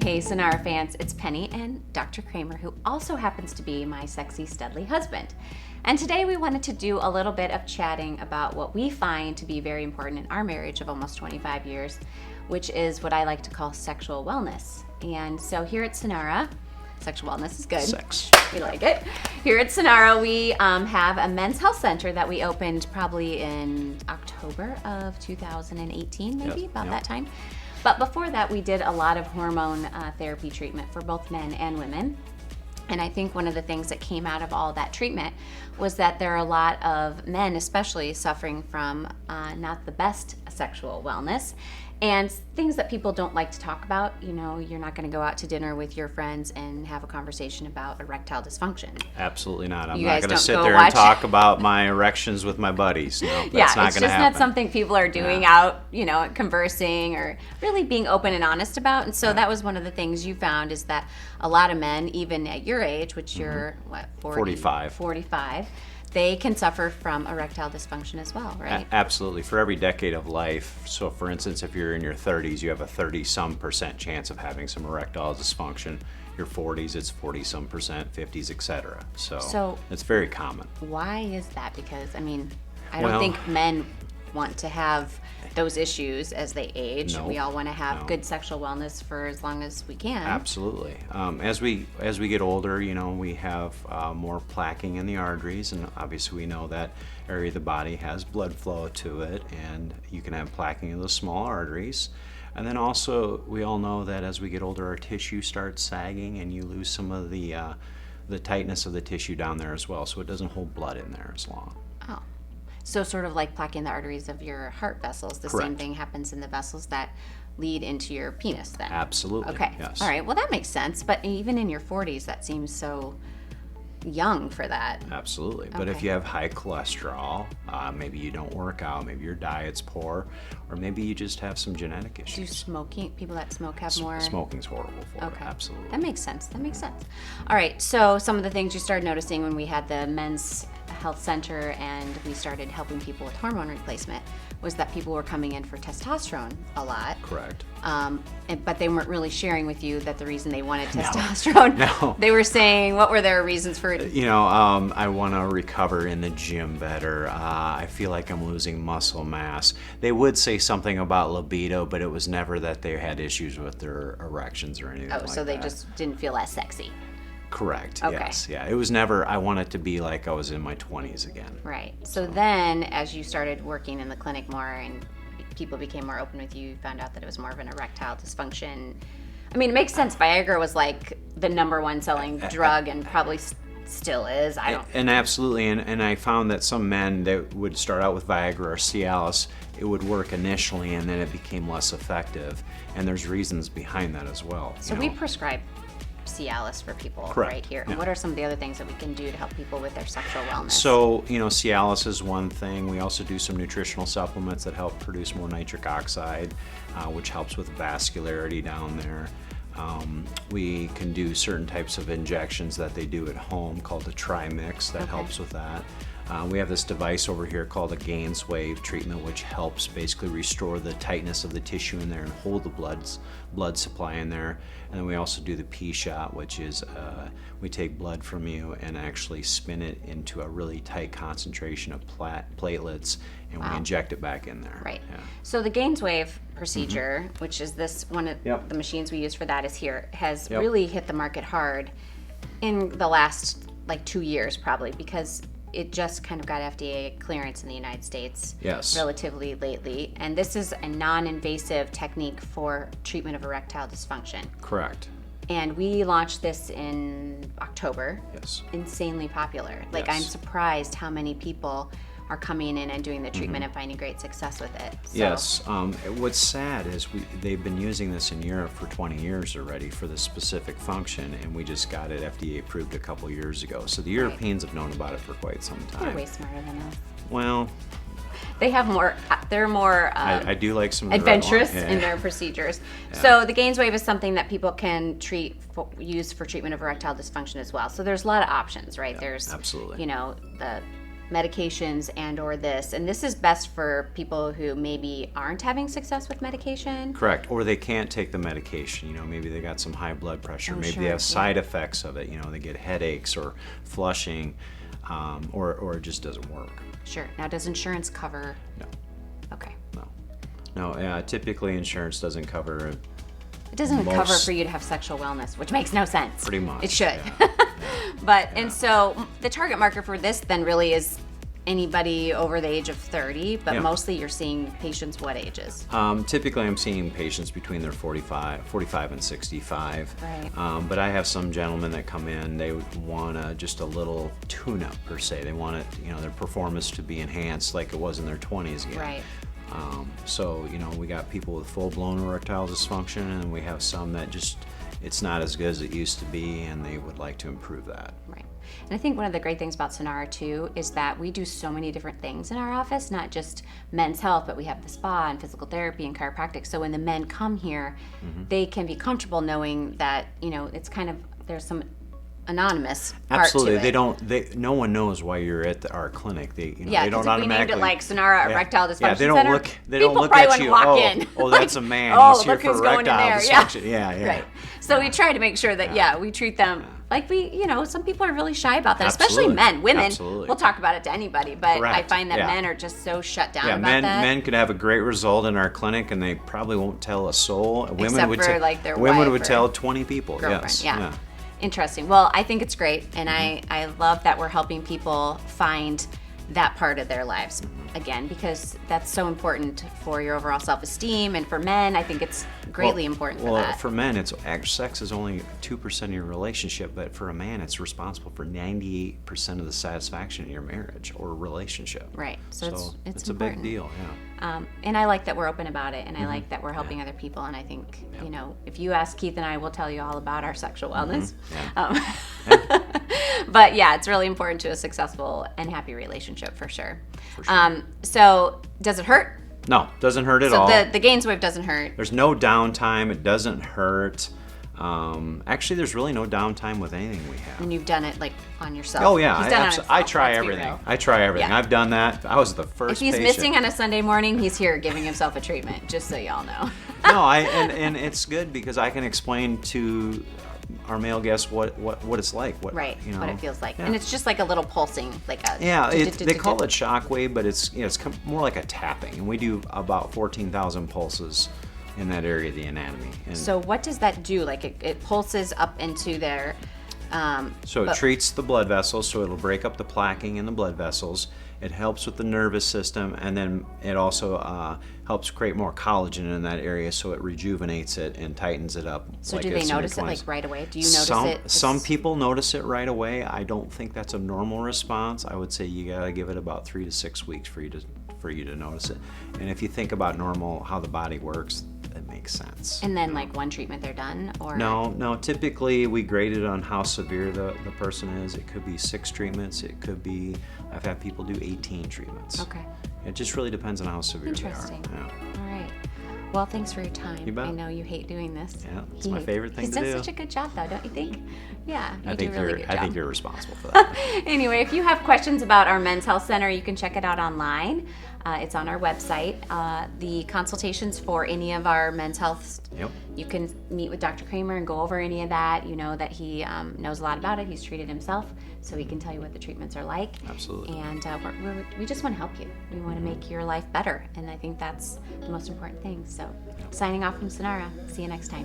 Hey, Senara fans, it's Penny and Dr. Kramer, who also happens to be my sexy, studly husband. And today we wanted to do a little bit of chatting about what we find to be very important in our marriage of almost 25 years, which is what I like to call sexual wellness. And so here at Senara, sexual wellness is good. Sex. We like it. Here at Senara, we have a men's health center that we opened probably in October of 2018, maybe, Yep, about yep. that time. But before that, we did a lot of hormone therapy treatment for both men and women. And I think one of the things that came out of all that treatment was that there are a lot of men, especially, suffering from not the best sexual wellness and things that people don't like to talk about. You know, you're not going to go out to dinner with your friends and have a conversation about erectile dysfunction. Absolutely not. I'm You not guys going to don't sit go there watch- and talk about my erections with my buddies. No, that's Yeah, not it's going to just happen. not something people are doing out, you know, conversing or really being open and honest about. And so that was one of the things you found, is that a lot of men, even at your age, which you're, what, 45. 45, they can suffer from erectile dysfunction as well, right? Absolutely. For every decade of life, so for instance, if you're in your 30s, you have a 30-some% chance of having some erectile dysfunction. Your 40s, it's 40-some%, 50s, etc. So it's very common. Why is that? Because, I mean, I don't Well- think men want to have those issues as they age. No, We all want to have no. good sexual wellness for as long as we can. Absolutely. As we get older, you know, we have more plaquing in the arteries, and obviously we know that area of the body has blood flow to it, and you can have plaquing in those small arteries. And then also, we all know that as we get older, our tissue starts sagging, and you lose some of the tightness of the tissue down there as well, so it doesn't hold blood in there as long. Oh. So sort of like plaque in the arteries of your heart vessels, the same Correct. thing happens in the vessels that lead into your penis then. Absolutely. Okay. Yes. All right. Well, that makes sense. But even in your 40s, that seems so young for that. Absolutely. But if Okay. you have high cholesterol, maybe you don't work out, maybe your diet's poor, or maybe you just have some genetic Do issues. smoking, people that smoke have more? Smoking's horrible for Okay. it. Absolutely. That makes sense. That makes sense. All right. So some of the things you started noticing when we had the men's health center and we started helping people with hormone replacement was that people were coming in for testosterone a lot. Correct. But they weren't really sharing with you that the reason they wanted testosterone. No. They were saying, what were their reasons for it? You know, I want to recover in the gym better. I feel like I'm losing muscle mass. They would say something about libido, but it was never that they had issues with their erections or anything Oh, like so they that. just didn't feel as sexy. Correct. Okay. Yes. Yeah. It was never. I want it to be like I was in my 20s again. Right. So then, as you started working in the clinic more and people became more open with you, you found out that it was more of an erectile dysfunction. I mean, it makes sense. Viagra was like the number one selling drug and probably still is. I don't. And absolutely, and I found that some men that would start out with Viagra or Cialis, it would work initially, and then it became less effective. And there's reasons behind that as well. So you we know. prescribe Cialis for people Correct. right here. And Yeah. what are some of the other things that we can do to help people with their sexual wellness? So, you know, Cialis is one thing. We also do some nutritional supplements that help produce more nitric oxide, which helps with vascularity down there. We can do certain types of injections that they do at home called the Trimix that helps with that. We have this device over here called a GAINSWave treatment, which helps basically restore the tightness of the tissue in there and hold the blood supply in there. And then we also do the P-shot, which is we take blood from you and actually spin it into a really tight concentration of platelets, and we inject it back in there. Right. Yeah. So the GAINSWave procedure, which is this one of Yep. the machines we use for that, is here, has Yep. really hit the market hard in the last like 2 years probably, because it just kind of got FDA clearance in the United States Yes. relatively lately. And this is a non-invasive technique for treatment of erectile dysfunction. Correct. And we launched this in October. Yes. Insanely popular. Like, Yes. I'm surprised how many people are coming in and doing the treatment and finding great success with it. So, Yes. What's sad is they've been using this in Europe for 20 years already for this specific function, and we just got it FDA approved a couple years ago. So the Europeans have known about it for quite some They're time. way smarter than us. Well, They have more, they're more I do like some of the red adventurous wine. Yeah. in their procedures. So the GAINSWave is something that people can use for treatment of erectile dysfunction as well. So there's a lot of options, right? There's, absolutely. you know, the medications and or this, and this is best for people who maybe aren't having success with medication. Correct. Or they can't take the medication. Maybe they got some high blood pressure. Maybe sure, they have side effects of it. They get headaches or flushing, or it just doesn't work. Sure. Now, does insurance cover? No. Okay. No. Typically insurance doesn't cover it. It doesn't cover for you to have sexual wellness, which makes no sense. Pretty much. It should. Yeah. But, and so the target market for this then really is anybody over the age of 30, but mostly you're seeing patients what ages? Typically I'm seeing patients between their 45 and 65. Right. But I have some gentlemen that come in, they want just a little tune-up per se. They want it, their performance to be enhanced like it was in their 20s again. Right. So, we got people with full-blown erectile dysfunction, and we have some that just, it's not as good as it used to be, and they would like to improve that. Right. And I think one of the great things about Senara too is that we do so many different things in our office, not just men's health, but we have the spa and physical therapy and chiropractic. So when the men come here, they can be comfortable knowing that, it's kind of, there's some anonymous part Absolutely. to it. No one knows why you're at our clinic. They don't if we named automatically. it like Senara Erectile Dysfunction Yeah, they don't Center, look. They people don't look probably at you. wouldn't walk in. Oh, that's a man. Oh, He's here look for who's going in erectile there. dysfunction. Yeah. Right. So we try to make sure that we treat them like some people are really shy about that, especially Absolutely. men. Women, Absolutely. we'll talk about it to anybody, but Correct. I find that Yeah. men are just so shut down about men, that. Men could have a great result in our clinic, and they probably won't tell a soul. Except for, like, their women wife would or tell 20 people. girlfriend. Yes. Yeah. Interesting. Well, I think it's great, and I love that we're helping people find that part of their lives again, because that's so important for your overall self-esteem, and for men, I think it's greatly important for that. For men, sex is only 2% of your relationship, but for a man, it's responsible for 98% of the satisfaction in your marriage or relationship. Right. So it's a important. big deal. Yeah. And I like that we're open about it, and I like that we're helping other people, and I think, if you ask Keith and I, we'll tell you all about our sexual wellness. But yeah, it's really important to a successful and happy relationship for sure. So does it hurt? No, doesn't hurt at all. So the GAINSWave doesn't hurt. There's no downtime. It doesn't hurt. Actually, there's really no downtime with anything we have. And you've done it like on yourself. Oh yeah, He's done it on himself, I try let's be everything. real. I try everything. Yeah. I've done that. I was the first. If he's patient. missing on a Sunday morning, he's here giving himself a treatment. Just so y'all know. No, and it's good because I can explain to our male guests what it's like. What it feels like, Yeah. and it's just like a little pulsing, like a they call it shockwave, but it's more like a tapping, and we do about 14,000 pulses in that area of the anatomy. And so what does that do? Like it pulses up into their. It treats the blood vessels, so it'll break up the plaquing in the blood vessels. It helps with the nervous system, and then it also helps create more collagen in that area, so it rejuvenates it and tightens it up. So do they notice it like right away? Do you notice it? Some people notice it right away. I don't think that's a normal response. I would say you gotta give it about 3 to 6 weeks for you to notice it. And if you think about normal how the body works, it makes sense. And then like one treatment they're done, or no. Typically we grade it on how severe the person is. It could be 6 treatments. It could be, I've had people do 18 treatments. Okay. It just really depends on how severe they are. Interesting. Yeah. All right. Well, thanks for your time. You bet. I know you hate doing this. Yeah, it's my favorite thing to do. He does such a good job, though, don't you think? Yeah, you do a really good job. I think you're responsible for that. Anyway, if you have questions about our Men's Health Center, you can check it out online. It's on our website. The consultations for any of our men's health, you can meet with Dr. Kramer and go over any of that. You know that he knows a lot about it. He's treated himself, so he can tell you what the treatments are like. Absolutely. And we just want to help you. We want to make your life better, and I think that's the most important thing. So, signing off from Senara. See you next time.